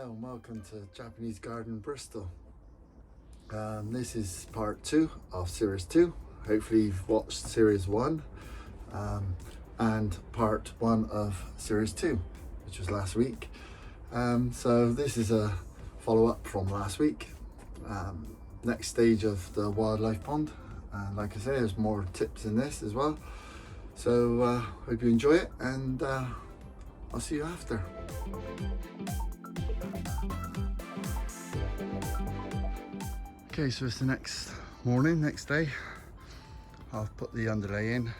Hello and welcome to Japanese Garden Bristol. This is part 2 of series 2. Hopefully you've watched series 1 and part 1 of series 2, which was last week. So this is a follow-up from last week. Next stage of the wildlife pond. Like I say, there's more tips in this as well. So hope you enjoy it, and I'll see you after. Okay, so it's the next morning, next day. I've put the underlay in.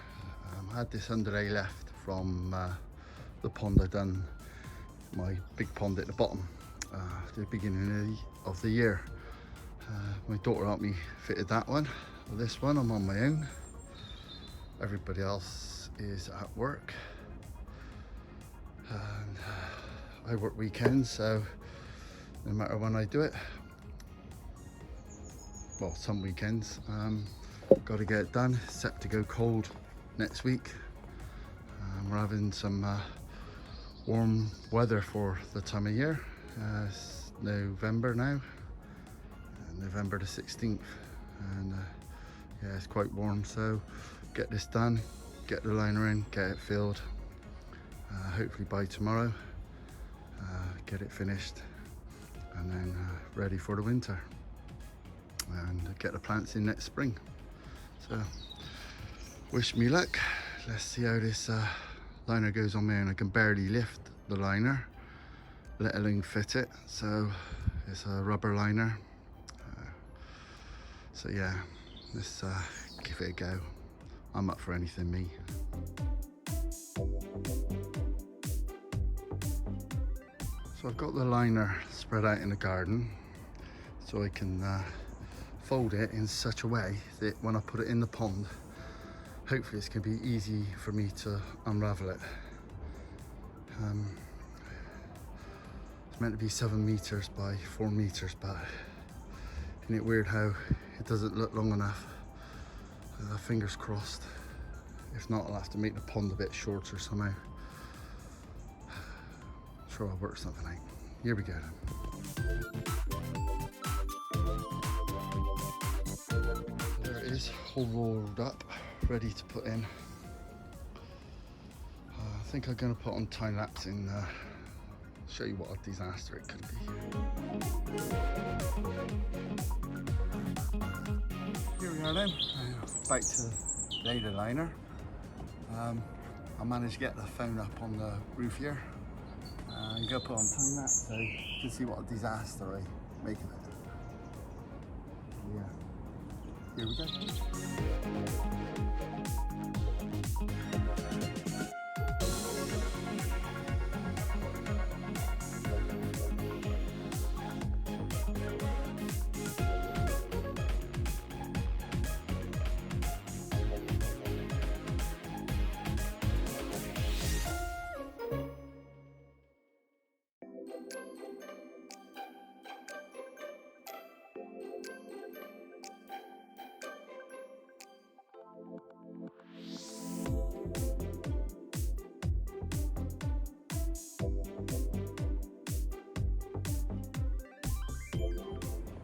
I had this underlay left from the pond I've done, my big pond at the bottom, at the beginning of the year. My daughter helped me fitted that one. This one I'm on my own. Everybody else is at work. And I work weekends, so no matter when I do it, well, some weekends, got to get it done. It's set to go cold next week. We're having some warm weather for the time of year. It's November now, November the 16th, and yeah, it's quite warm, so get this done, get the liner in, get it filled, hopefully by tomorrow, get it finished, and then ready for the winter, and get the plants in next spring. So wish me luck. Let's see how this liner goes on there. And I can barely lift the liner, let alone fit it, so it's a rubber liner. So yeah, let's give it a go. I'm up for anything, me. So I've got the liner spread out in the garden, so I can fold it in such a way that when I put it in the pond, hopefully it's going to be easy for me to unravel it. It's meant to be 7 meters by 4 meters, but isn't it weird how it doesn't look long enough? Fingers crossed. If not, I'll have to make the pond a bit shorter somehow. I'm sure I'll work something out. Here we go then. There it is, all rolled up, ready to put in. I think I'm going to put on time lapse and show you what a disaster it could be. Here we are then, back to lay the liner. I managed to get the phone up on the roof here. I'm going to put on time lapse so you can see what a disaster I make of it. Yeah, here we go.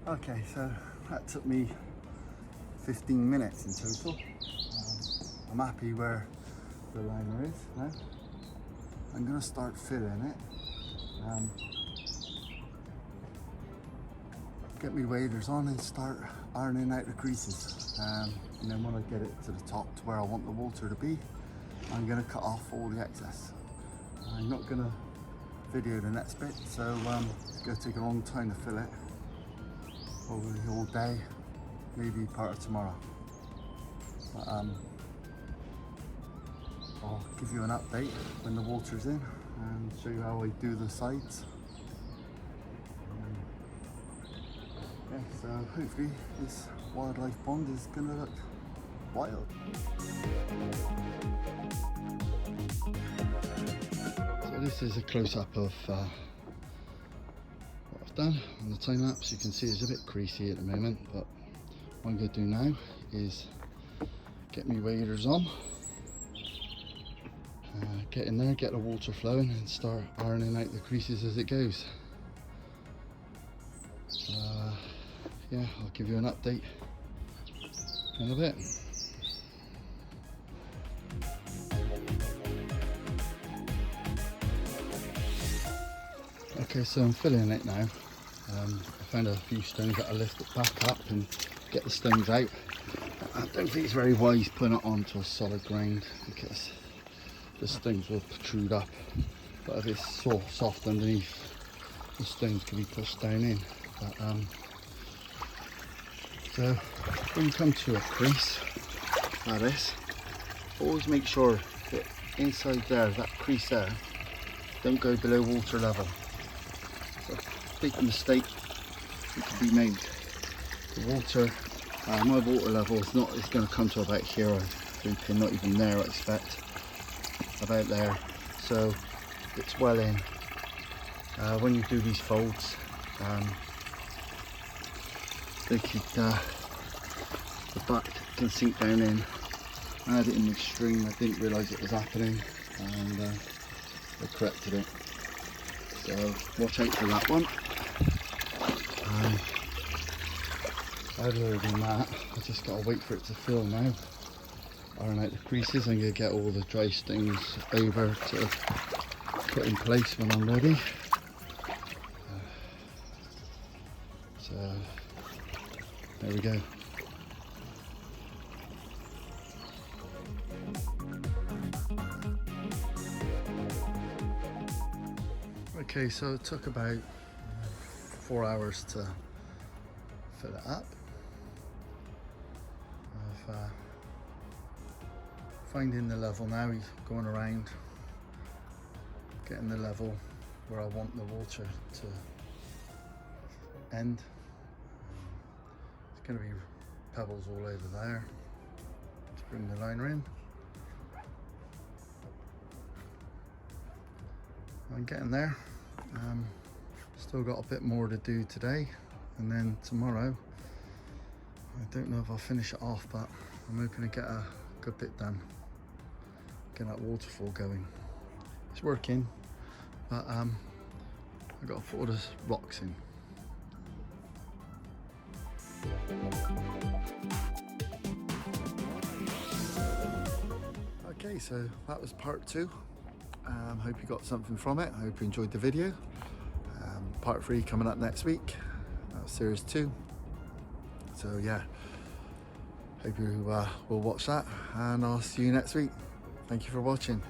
Okay, so that took me 15 minutes in total. I'm happy where the liner is now. I'm going to start filling it. Get my waders on and start ironing out the creases. And then when I get it to the top to where I want the water to be, I'm going to cut off all the excess. I'm not going to video the next bit, so it's going to take a long time to fill it. Probably all day, maybe part of tomorrow. But I'll give you an update when the water's in and show you how I do the sides. Yeah, so hopefully this wildlife pond is gonna look wild. So this is a close-up of what I've done on the time lapse. You can see it's a bit creasy at the moment, but what I'm going to do now is get my waders on, get in there, get the water flowing and start ironing out the creases as it goes. yeah, I'll give you an update in a bit. Okay, so I'm filling it now. I found a few stones that I lift it back up and get the stones out. I don't think it's very wise putting it onto a solid ground because the stones will protrude up. But if it's so soft underneath, the stones can be pushed down in. But, so when you come to a crease like this, always make sure that inside there, that crease there, don't go below water level. So big mistake that can be made. The water, my water level is going to come to about here, I think, and not even there I expect, about there. So it's well in. When you do these folds, they could, the back can sink down in. I had it in the extreme, I didn't realise it was happening, and I corrected it. So watch out for that one. Other than that, I just gotta wait for it to fill now. Iron out the creases. I'm gonna get all the dry stones over to put in place when I'm ready. So there we go. Okay, so it took about 4 hours to fill it up. I've finding the level now, he's going around getting the level where I want the water to end. It's going to be pebbles all over there to bring the liner in. I'm getting there. Still got a bit more to do today, and then tomorrow I don't know if I'll finish it off, but I'm hoping to get a good bit done, get that waterfall going. It's working, but I got to put all the rocks in. Okay, so that was part 2. Hope you got something from it. I hope you enjoyed the video. Part 3 coming up next week. Series 2. So yeah, hope you will watch that, and I'll see you next week. Thank you for watching.